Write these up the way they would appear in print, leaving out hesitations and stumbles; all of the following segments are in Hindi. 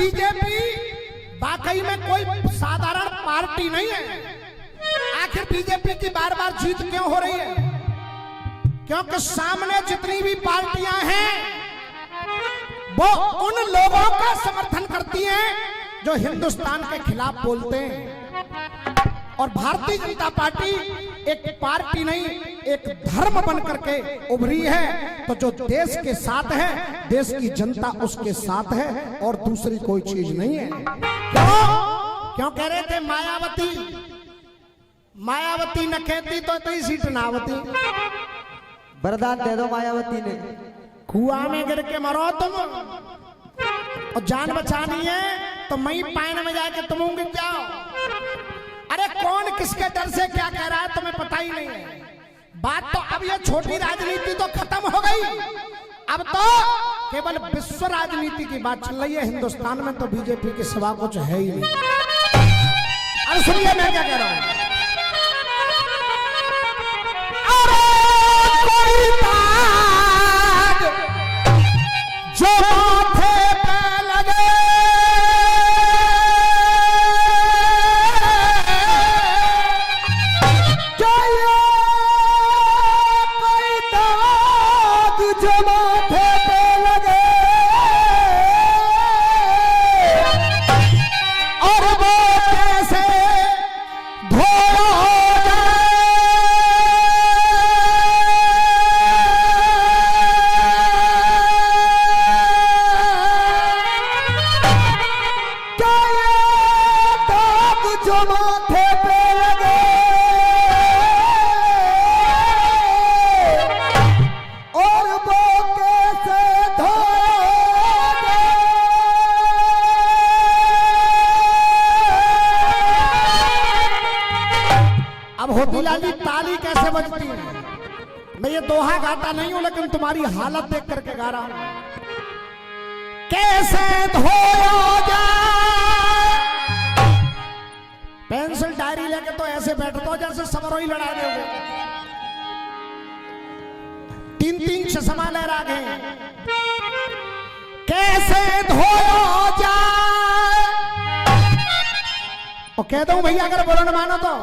बीजेपी वाकई में कोई साधारण पार्टी नहीं है। आखिर बीजेपी की बार बार जीत क्यों हो रही है? क्योंकि सामने जितनी भी पार्टियां हैं वो उन लोगों का समर्थन करती हैं जो हिंदुस्तान के खिलाफ बोलते हैं। और भारतीय जनता पार्टी एक पार्टी नहीं, एक धर्म बन करके उभरी है। तो जो देश के साथ है, देश की जनता उसके साथ है और दूसरी कोई चीज नहीं है। क्यों कह रहे थे मायावती न कहती तो इतनी सीट ना आवती। वरदान दे दो मायावती ने, कुआं में गिर के मरो तुम, और जान बचानी है तो मई पानी में जाके तुम गिर जाओ। अरे कौन किसके डर से क्या कह रहा है तुम्हें पता ही नहीं है। बात तो अब ये छोटी राजनीति तो खत्म हो गई, अब तो केवल विश्व राजनीति की बात चल रही है। हिंदुस्तान में तो बीजेपी के सिवा कुछ है ही नहीं। अरे सुनिए मैं क्या कह रहा हूं। जो माथे पे लगे कोई दाग, जो माथे पे लगे और वो कैसे धोया ताली कैसे बजती है। मैं ये दोहा गाता नहीं हूं, लेकिन तुम्हारी हालत देख करके गा रहा हूं। कैसे धोया जाए, पेंसिल डायरी लेके तो ऐसे बैठते हो जैसे समरोही लड़ा दोगे। 3-3 चश्मा लहरा गए। कैसे धोया जाए, और कह दो भैया अगर बोलो ना मानो तो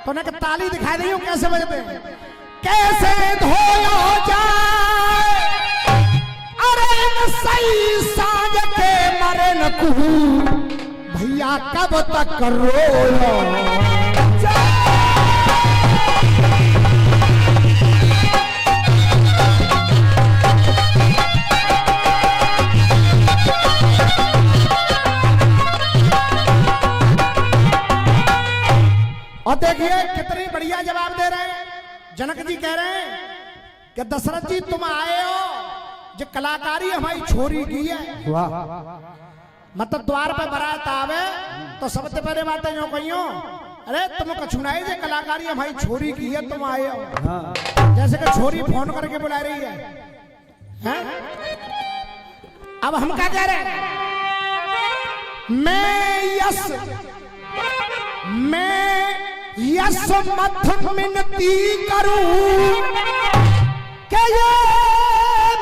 ना ताली दिखाई दी हूं कैसे बजते हैं। कैसे धोया जाए, अरे सही साँझ के मरे न कहूं भैया कब तक रोयो। और देखिए कितनी बढ़िया जवाब दे रहे हैं। जनक जी कह रहे हैं कि दशरथ जी तुम आए हो, जो कलाकारी हमारी छोरी की है। मतलब द्वार पे बारात आवे तो सबसे पहले बातें जो कहियो, अरे तुम कछुनाई जे कलाकारी हमारी छोरी की है, तुम आए हो। जैसे कि छोरी फोन करके बुला रही है। अब हम क्या कह रहे हैं, मैं यस मत मिनती करूं कि ये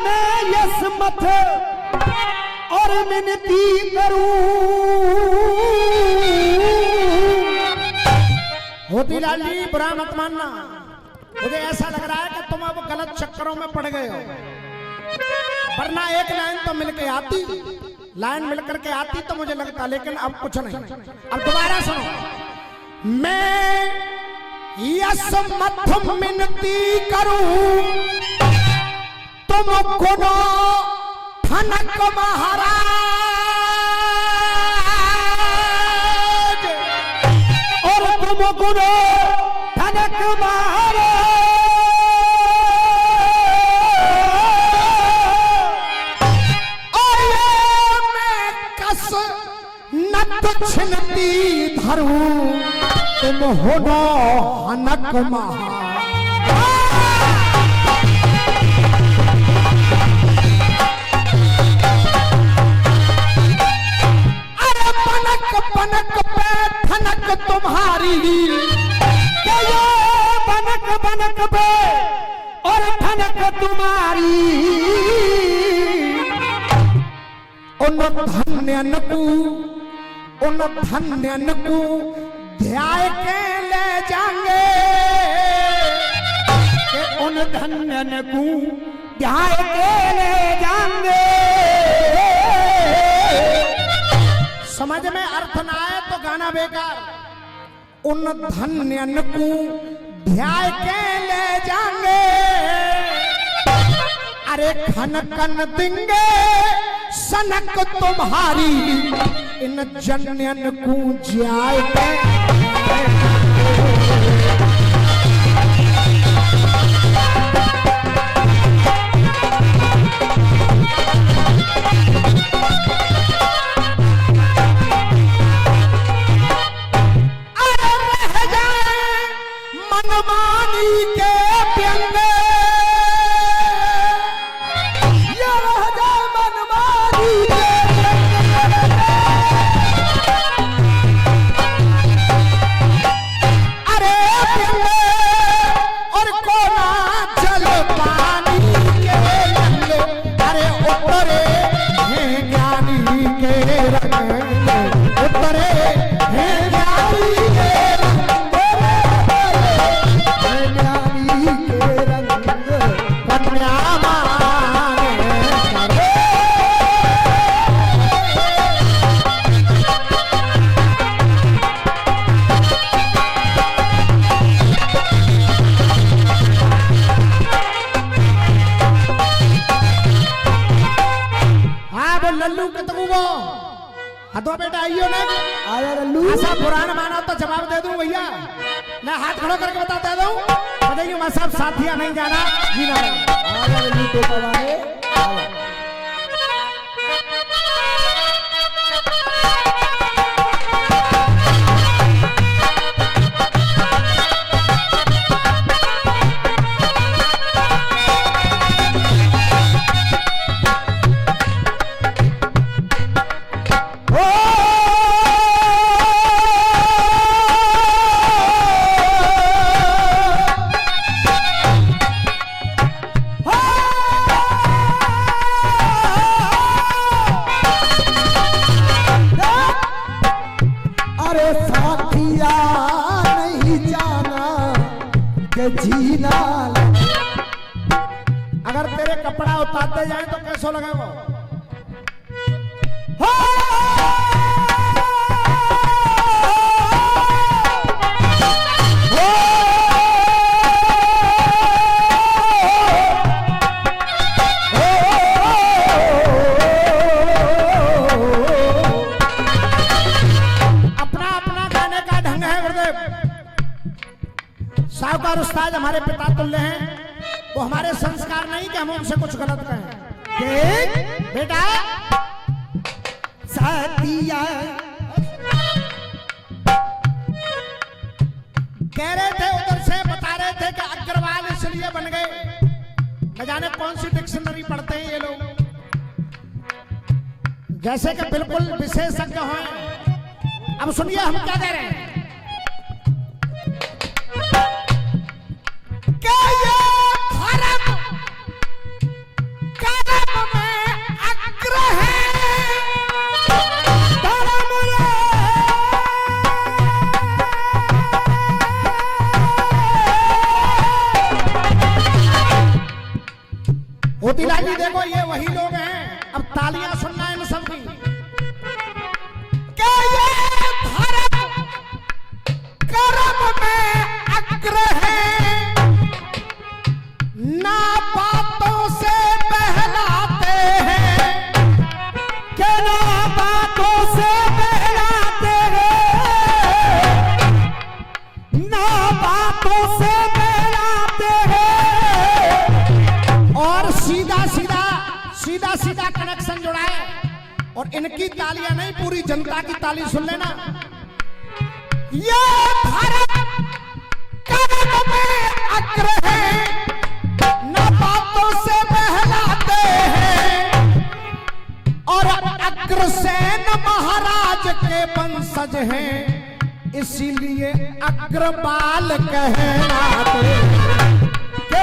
मैं यस मत और मिनती करूं। होती लाल जी बुरा मत मानना, मुझे ऐसा लग रहा है कि तुम अब गलत चक्करों में पड़ गए हो। वरना एक लाइन तो मिलके आती, लाइन मिलकर के आती तो मुझे लगता, लेकिन अब कुछ नहीं। अब दोबारा सुनो, मैं यस मत मिनती करूं तुम गुनो ठनक महाराज, और तुम गुनो ठनक महाराज, और ये मैं कस नत छिनती धरूं तुम हो नो हनक महा। अरे पनक पनक पे ठनक तुम्हारी, पनक पनक पे और ठनक तुम्हारी, उन धन्यन को ध्याय के ले जाएंगे, कि उन धन्यन को ध्याय के ले जाएंगे। समझ में अर्थ ना आए तो गाना बेकार। उन धन्यन को ध्याय के ले जाएंगे, अरे खन कन देंगे सनक तुम्हारी, इन जन्यन को जाय के। लल्लू के तबू वो हदो बेटा आइयो ना आया लल्लू। ऐसा पुराना माना तो जवाब दे दूं भैया, मैं हाथ खड़ा करके बता दूं, बताइए मैं सब साथिया नहीं जाना जी ना। आया लल्लू तो आए जीना। अगर तेरे कपड़ा उतारते जाए तो कैसा लगेगा? अपना अपना गाने का ढंग है गुरुदेव। साहूकार उस्ताद हमारे पिता तुल्य हैं, वो हमारे संस्कार नहीं कि हम उनसे कुछ गलत कहें। बेटा साथिया कह रहे थे उधर से, बता रहे थे कि अग्रवाल इसलिए बन गए, न जाने कौन सी डिक्शनरी पढ़ते हैं ये लोग, जैसे कि बिल्कुल विशेषज्ञ हैं। अब सुनिए हम क्या कह रहे हैं। मोतीलाल जी देखो ये वही लोग हैं, अब तालियां सुनना इन सबकी। क्या ये धर्म कर्म में अग्र है, ना बातों से बहलाते हैं, के ना बातों से बहलाते हैं, ना बातों से बहलाते हैं। और सीधा सीधा कनेक्शन जुड़ा है। और इनकी तालियां नहीं, पूरी जनता की ताली सुन लेना। ये भारत कर्म में अग्र है, न बातों से बहलाते हैं, और अग्रसेन महाराज के वंशज हैं, इसीलिए अग्रपाल कहलाते हैं।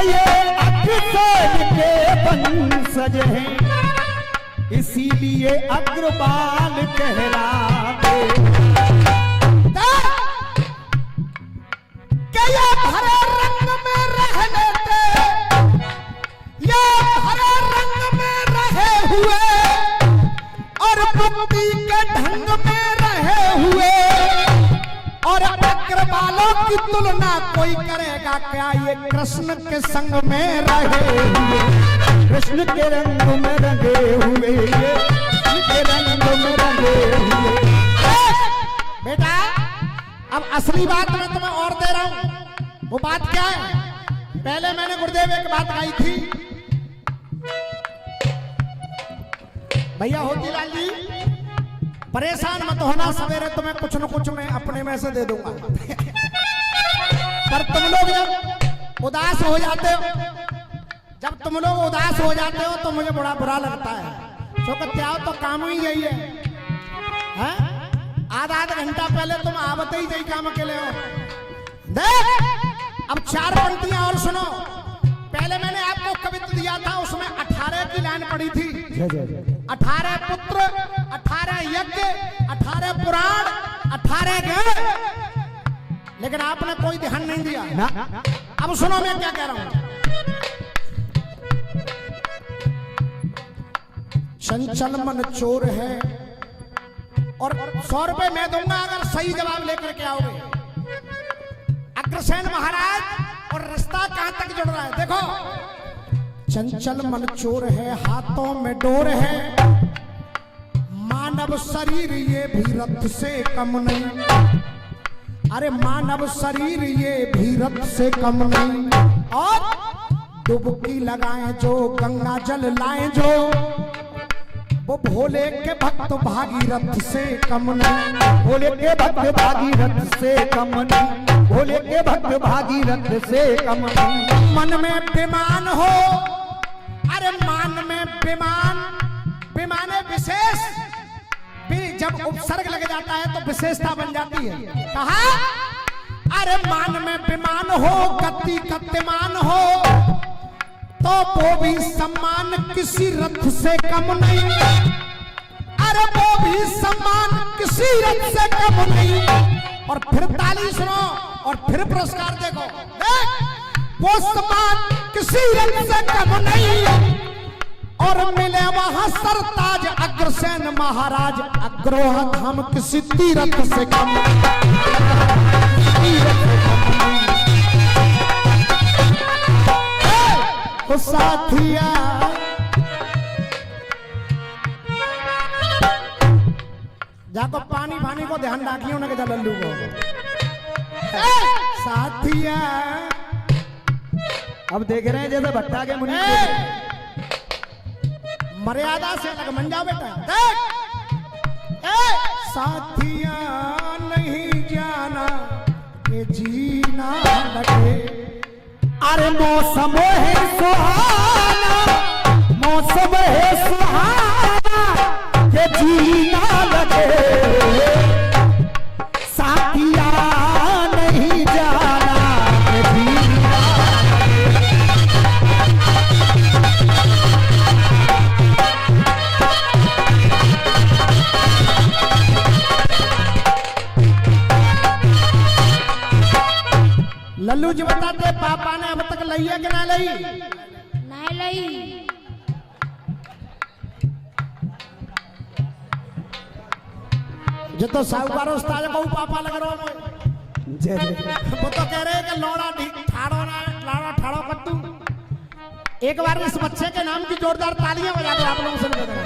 ये अग्रसेन के वंशज हैं, इसीलिए अग्रवाल कहलाते। क्या ये भरे रंग में रह लेते, ये भरे रंग में रहे हुए और बुद्धि के ढंग में रहे हुए, और अग्रवालों की तुलना कोई करेगा क्या ये कृष्ण के संग में रहे हुए, कृष्ण के रंग में रंगे हुए, कृष्ण के रंग में रंगे हुए। बेटा अब असली बात मैं तुम्हें और दे रहा हूं। वो बात क्या है? पहले मैंने गुरुदेव एक बात गाई थी, भैया होतीलाल जी परेशान मत होना, सवेरे तुम्हें कुछ न कुछ मैं अपने में से दे दूंगा। पर तुम लोग जब उदास हो जाते हो, जब तुम लोग उदास हो जाते हो तो मुझे बड़ा बुरा लगता है। क्योंकि त्याग तो काम ही यही है, हैं? आधा घंटा पहले तुम आवते ही यही काम अकेले हो। देख अब 4 पंक्तियां और सुनो। पहले मैंने आपको कवित्व दिया था, उसमें 18 की लाइन पड़ी थी। 18 पुत्र, 18 यज्ञ, 18 पुराण, 18 ज्ञान, लेकिन आपने कोई ध्यान नहीं दिया ना। अब सुनो मैं क्या कह रहा हूं। चंचल मन चोर है, और 100 रुपए मैं दूंगा अगर सही जवाब लेकर के आओगे। अग्रसेन महाराज और रिश्ता कहां तक जुड़ रहा है देखो। चंचल मन चोर है, हाथों में डोर है, मानव शरीर ये भी रथ से कम नहीं। अरे मानव शरीर ये भी रथ से कम नहीं। और डुबकी लगाएं जो, गंगा जल लाएं जो, वो भोले के भक्त भागीरथ से कम नहीं। भोले के भक्त भागीरथ से कम नहीं, भोले के भक्त भागीरथ से कम नहीं। मन में विमान हो, अरे मान में विमान, विमाने विशेष भी जब उपसर्ग लग जाता है तो विशेषता बन जाती है। कहा अरे मान में विमान हो, गति गतिमान हो, तो वो भी सम्मान किसी रथ से कम नहीं। अरे वो भी सम्मान किसी रथ से कम नहीं। और फिर ताली सुनो और फिर पुरस्कार देखो। देख वो सम्मान किसी रथ से कम नहीं। और मिले वहां सरताज अग्रसेन महाराज, अग्रोह धाम किसी तीरथ से कम ओ साथिया। जाको पानी पानी को ध्यान रखियो ना के लल्लू को। साथिया अब देख रहे हैं जैसे भट्टा के मुनि मर्यादा से लग मन जाओ बेटा। देख साथिया नहीं जाना कि जीना लगे। अरे मौसम है सुहाना, मौसम है सुहाना, ये जीना लगे। साथिया नहीं जाना ये जीना लल्लू जी बताते पापा ने अब तक लई है कि ना लई? नहीं लई। जो तो साहूकार उस्ताद को पापा लग रहा है। जय जय। वो तो कह रहे हैं कि लौड़ा ठाड़ो ना, लाड़ा ठाड़ो कट्टू। एक बार इस बच्चे के नाम की जोरदार तालियां बजा दो आप लोगों से निवेदन।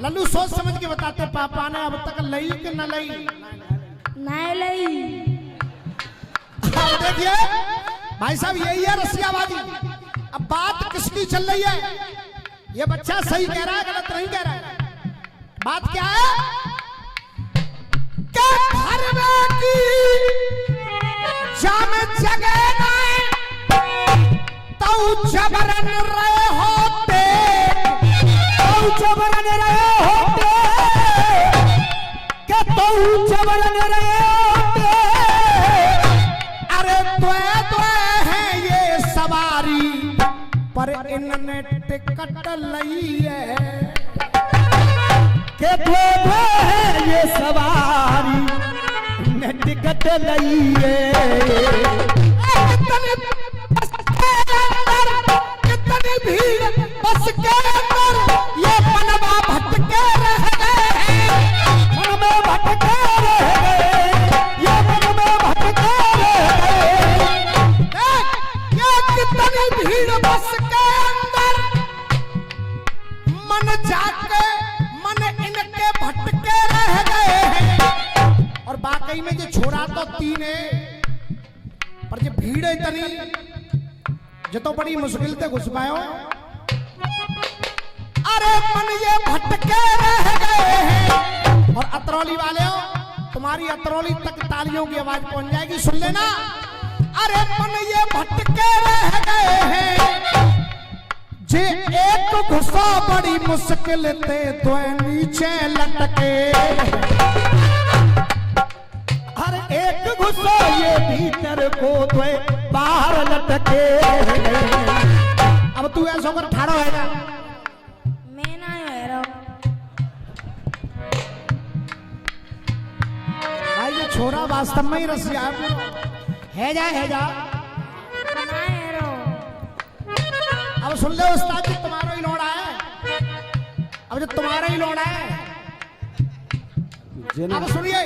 लल्लू सोच समझ के बताते पापा ने अब तक लई कि ना लई? नहीं लई। अब देखिए भाई साहब यही है रसियाबाजी। अब बात किसकी चल रही है? ये बच्चा सही कह रहा है गलत नहीं कह रहा है। बात क्या है कि घर में की जाम जगे नाए तो जबरन रहे होते, तो जबरन रहे होते, के तो जबरन रहे होते। अरे द्वे है ये सवारी पर इनने टिकट लई है। के दो है ये सवारी ने टिकट लइए कितनी भीड़ बस के अंदर ये मनवा भटके रह गए मन में भटके रह गए ये मन में भटके रह गए ये कितनी भीड़ बस के अंदर मन जाके मन इनके भटके रह गए हैं। और वाकई में ये छोरा तो तीन है पर ये भीड़ इतनी जो तो बड़ी मुश्किल से घुस पायो। अरे मन ये भटके रह गए हैं। और अतरौली वाले हो तुम्हारी अतरौली तक तालियों की आवाज पहुंच जाएगी, सुन लेना। अरे मन ये भटके रह गए हैं जे एक घुसा बड़ी मुश्किल ते तो नीचे लटके। हर एक घुसो ये भीतर को तो बाहर लटके। अब तू ऐसा कर ठाड़ो है ना मैं ना हेरो भाई ये छोरा वास्तव में ही रसिया है जा ना हेरो अब सुन ले उस्ताद जी तुम्हारा ही लौड़ा है। अब जो तुम्हारा ही लौड़ा है अब सुनिए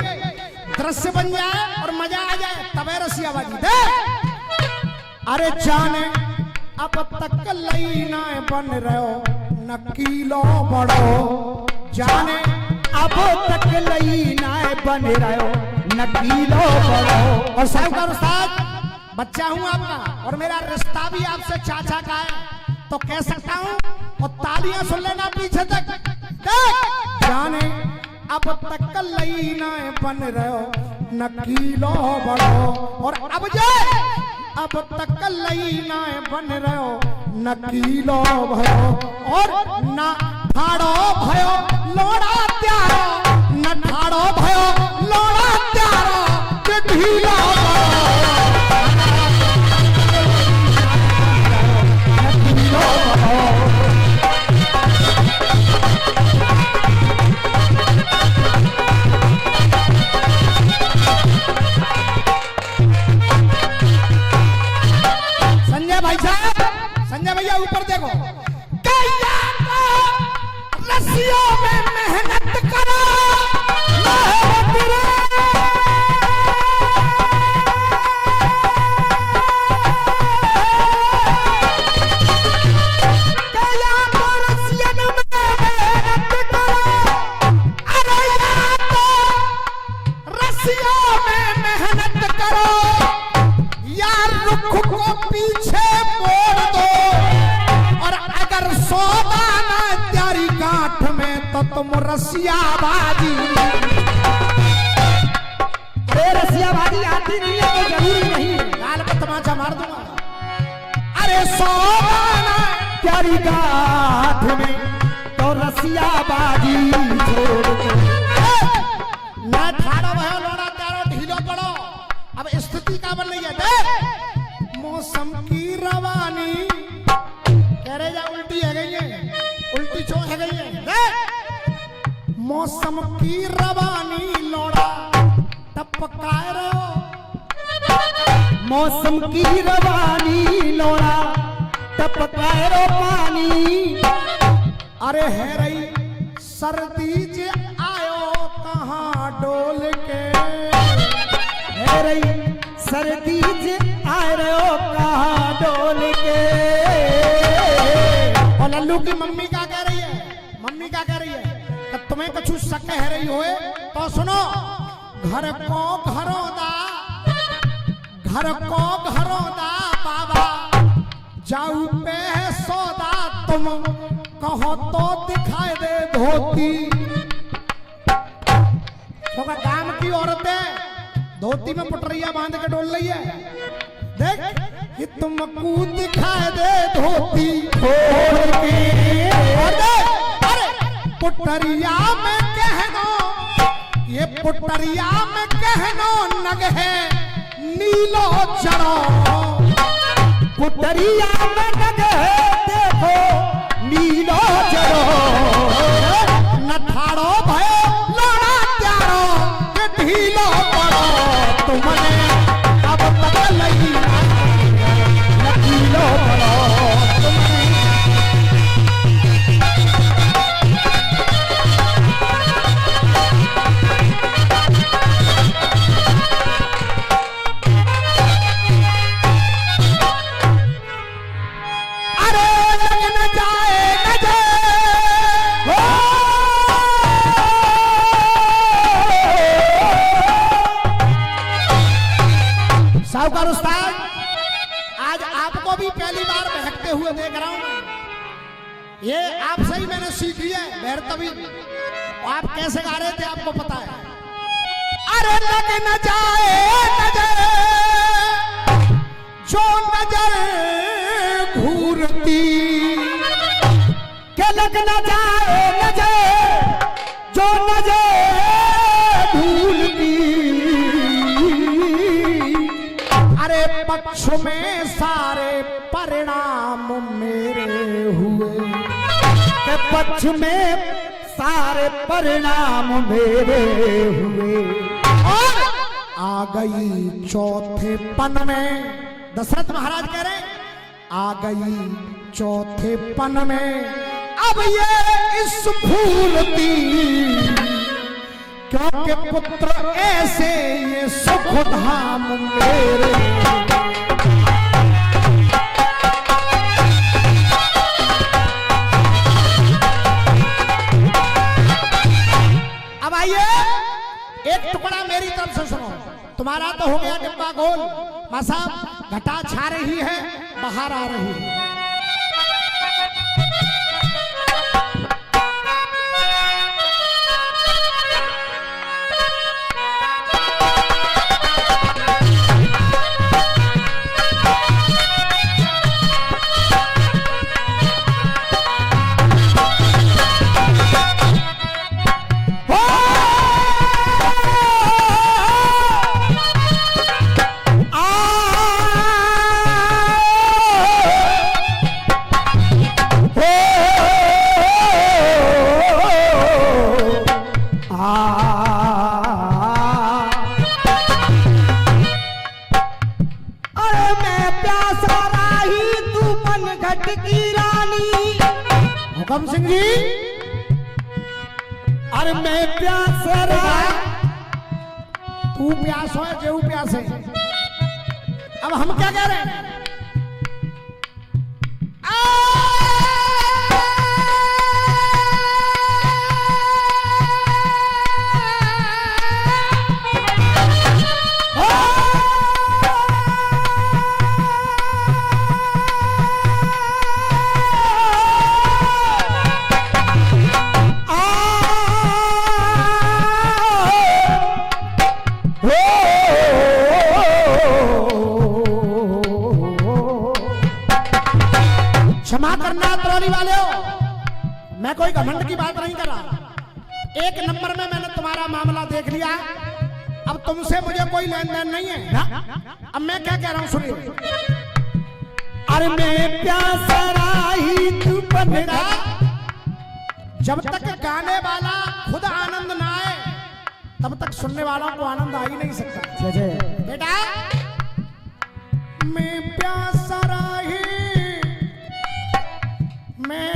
दृश्य बन जाए और मजा आ जाए तबे रसियाबाजी दे। अरे जाने अब तक लईना बन रहो नकीलो बड़ो जाने अब तक लईना बन रहो नकीलो बड़ो। और साहब का उस्ताद बच्चा हूं आपका और मेरा रिश्ता भी आपसे चाचा का है तो कह सकता हूं। और तालियां सुन लेना पीछे तक जाने अब तक लईना बन रहो नकीलो बड़ो। और अब जाए अब तक लईना बन रहो नकीलो भयो। और ना ठाड़ो भयो लोड़ा त्यारो न ठाड़ो भयो लोड़ा त्यारो के ढीला नकीलो बड़ो। भाई साहब संजय भैया ऊपर देखो कैया को रस्सियों में मेहनत करो कैया को रस्सियों में मेहनत करो। अरे या तो रस्सियों में मेहनत करो यार रुख को पीछे मोड़ दो। और अगर सौदा ना तेरी गांठ में तो तुम रसियाबाजी। अरे रसियाबाजी आती नहीं है तो जरूरी नहीं गाल पर तमाचा मार दूंगा। अरे सौदा ना तेरी गांठ में तो रसियाबाजी छोड़ दो। ना ठाड़ो भयो लोड़ा त्यारो ढीलो पड़ो। अब स्थिति का बन रही है देख मौसम की रवानी कह रहे जा उल्टी है गई है उल्टी चोट है गई है देख मौसम की रवानी लोड़ा टपकाए रहो। मौसम की रवानी लोड़ा टपकाए रो पानी। अरे है रही सर्दी जे आयो कहाँ डोल के। है रही सर्दी जे आए रहो कहाँ डोल के। और लल्लू की मम्मी क्या कह रही है मम्मी क्या कह रही है कि तुम्हें कछु शक कह रही होए तो सुनो घर को घरों दा बाबा जाऊ पे है सौदा तुम कहो तो दिखाई दे धोती। तो गांव की औरतें धोती में पटरिया बांध के डोल रही है देख कि तुमको दिखाई दे धोती छोड़ के। और देख अरे पुटरिया में कहनो ये पुटरिया में कहनो नग है नीलो चढ़ो। पुटरिया में नग है देखो नीलो चढ़ो। न ठाड़ो गाते हुए देख रहा हूं मैं। ये आपसे ही मैंने सीख लिया है भैरतवी। आप कैसे गा रहे थे आपको पता है। अरे लग न जाए नजर जो नजर घूरती, के लग न जाए नजर जो नजर भूलती। अरे पक्ष में सारे परिणाम मेरे हुए, के पक्ष में सारे परिणाम मेरे हुए। और आ गई चौथे पन में, दशरथ महाराज कह रहे आ गई चौथे पन में अब ये इस फूलती, क्योंकि पुत्र ऐसे ये सुख धाम मेरे। अब आइए एक टुकड़ा मेरी तरफ से सुनो। तुम्हारा तो हो गया डिब्बा गोल, मां साहब घटा छा रही है, बाहर आ रही है। हुकम सिंह जी, अरे मैं प्यास रहा, तू प्यास हो जेऊ प्यास है। अब हम क्या कह रहे हैं। क्षमा करना ट्रॉली वाले हो, मैं कोई घमंड की बात नहीं कर रहा। एक नंबर में मैंने तुम्हारा मामला देख लिया, अब तुमसे मुझे कोई लेन देन नहीं है ना। अब मैं क्या कह रहा हूं सुनिए। अरे मैं प्यास रही तू बनेगा। जब तक गाने वाला खुद आनंद ना आए तब तक सुनने वालों को आनंद आ ही नहीं सकता। बेटा मैं प्यास रही, मैं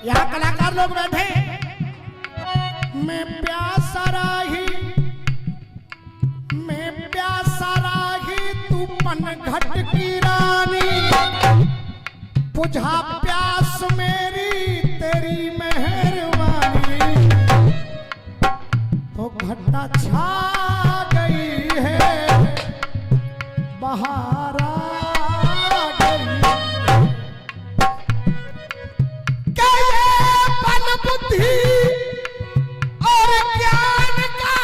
यहाँ कलाकार लोग बैठे, मैं प्यासा रही, मैं प्यासा रही तू पनघट की रानी, बुझा प्यास मेरी तेरी मेहरबानी, तो घटा छा गई है बहार आ गई। क्या ये पन बुद्धि और ज्ञान का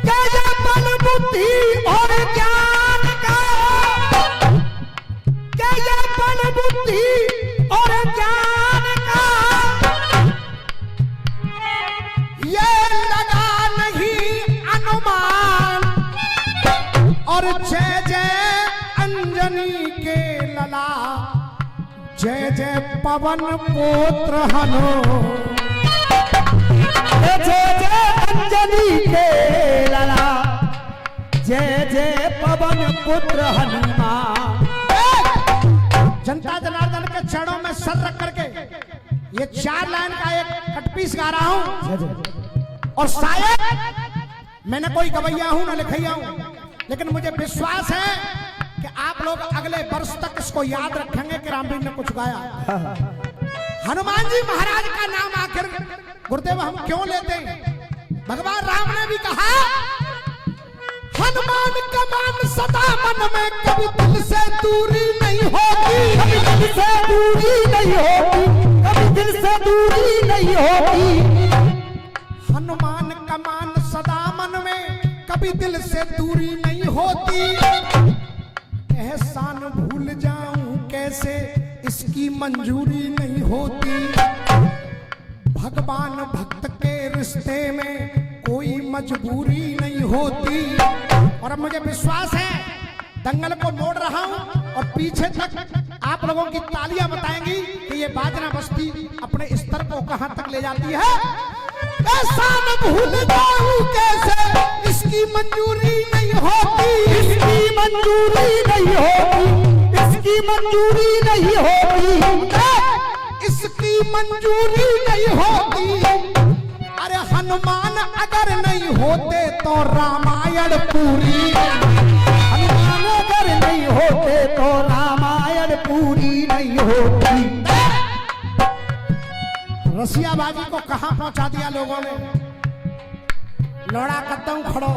क्या ये पन बुद्धि और ज्ञान का, क्या ये पन बुद्धि और ज्ञान का ये लगा नहीं अनुमान, और जय जय अंजनी के लला, जय जय पवन पुत्र हनो, जय जय अंजनी के लाला, जय जय पवन पुत्र हनुमान। जनता जनार्दन के चरणों में सर रख करके ये 4 लाइन का एक कटपीस गा रहा हूं, और शायद मैंने कोई गवैया हूं ना लिखैया हूं, लेकिन मुझे विश्वास है कि आप लोग अगले वर्ष तक इसको याद रखेंगे कि रामवीर ने कुछ गाया। हनुमान जी महाराज का नाम आखिर गुरुदेव हम क्यों लेते हैं? भगवान राम ने भी कहा हनुमान का मान सदा मन में, कभी दिल से दूरी नहीं होगी, कभी दिल से दूरी नहीं होगी, कभी दिल से दूरी नहीं होगी। हनुमान का मान सदा मन में, कभी दिल से दूरी नहीं होती। एहसान भूल जाऊं कैसे, इसकी मंजूरी नहीं होती। भगवान भक्त के रिश्ते में कोई मजबूरी नहीं होती। और अब मुझे विश्वास है दंगल को मोड़ रहा हूं और पीछे तक आप लोगों की तालियां बताएंगी कि ये बाजना बस्ती अपने स्तर को कहां तक ले जाती है। एहसान भूल जाऊं कैसे, इसकी मंजूरी नहीं होती, इसकी मंजूरी नहीं होगी, इसकी मंजूरी नहीं होगी, इसकी मंजूरी नहीं होती। अरे हनुमान अगर नहीं होते तो रामायण पूरी, हनुमान अगर नहीं होते तो रामायण पूरी नहीं होती। रसियाबाजी को कहां पहुंचा दिया लोगों ने। लौड़ा कदम खड़ो,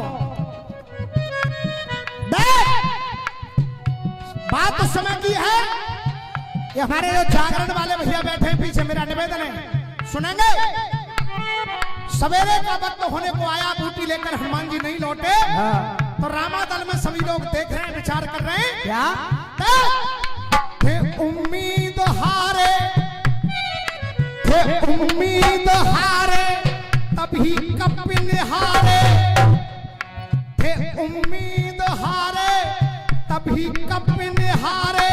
बात तो समय की है। ये हमारे जो जागरण वाले भैया बैठे हैं पीछे, मेरा निवेदन है सुनेंगे। सवेरे का वक्त होने को आया, बूटी लेकर हनुमान जी नहीं लौटे। तो रामादल में सभी लोग देख रहे हैं, विचार कर रहे हैं क्या थे उम्मीद हारे, थे उम्मीद हारे तभी कपिल हारे, थे उम्मीद हारे तभी कपिल हारे।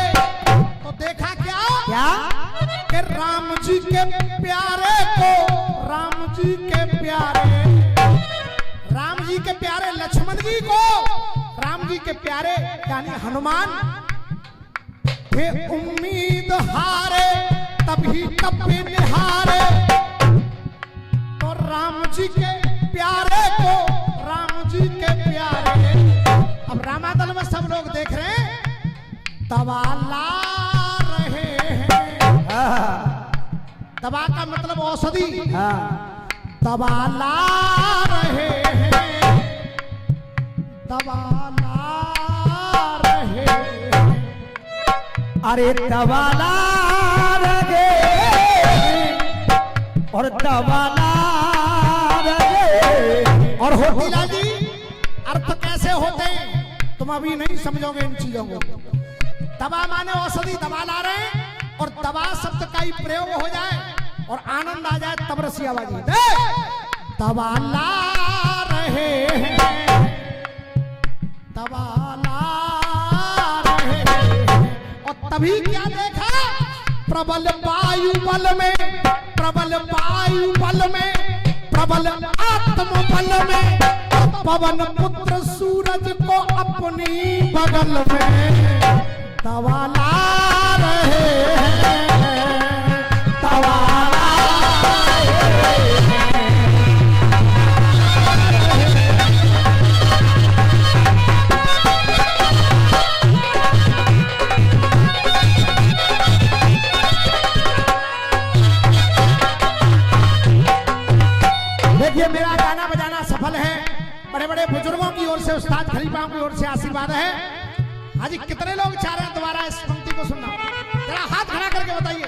तो देखा क्या क्या कि राम जी के प्यारे को, राम जी के प्यारे, राम जी के प्यारे लक्ष्मण जी को, राम जी के प्यारे यानी हनुमान थे उम्मीद हारे तभी कपिल हारे। तो राम जी के प्यारे को, राम जी के प्यारे। अब रामादल में सब लोग देख रहे हैं, दवा ला रहे हैं। दवा का मतलब औषधि, दवा ला रहे हैं, दवा ला रहे हैं। अरे दवाला रगे और दवाला रगे। और होतीला जी अर्थ कैसे होते हैं तुम अभी नहीं समझोगे इन चीजों को। दवा माने औषधि, दवा ला रहे हैं, और दवा शब्द का ही प्रयोग हो जाए और आनंद आ जाए तब रसियाबाजी। दवा ला रहे हैं, दवा ला रहे हैं। और तभी क्या देखा, प्रबल वायु बल में, प्रबल वायु बल में, प्रबल आत्म बल में, पवन पुत्र सूरज को अपनी बगल में दवा ला रहे हैं, दवा ला रहे हैं। देखिए मेरा गाना बजाना सफल है, बड़े बड़े बुजुर्गों की ओर से, उस्ताद खलीफा की ओर से आशीर्वाद है। आज कितने लोग चाह रहे हैं दोबारा इस पंक्ति को सुनना? जरा हाथ खड़ा करके बताइए।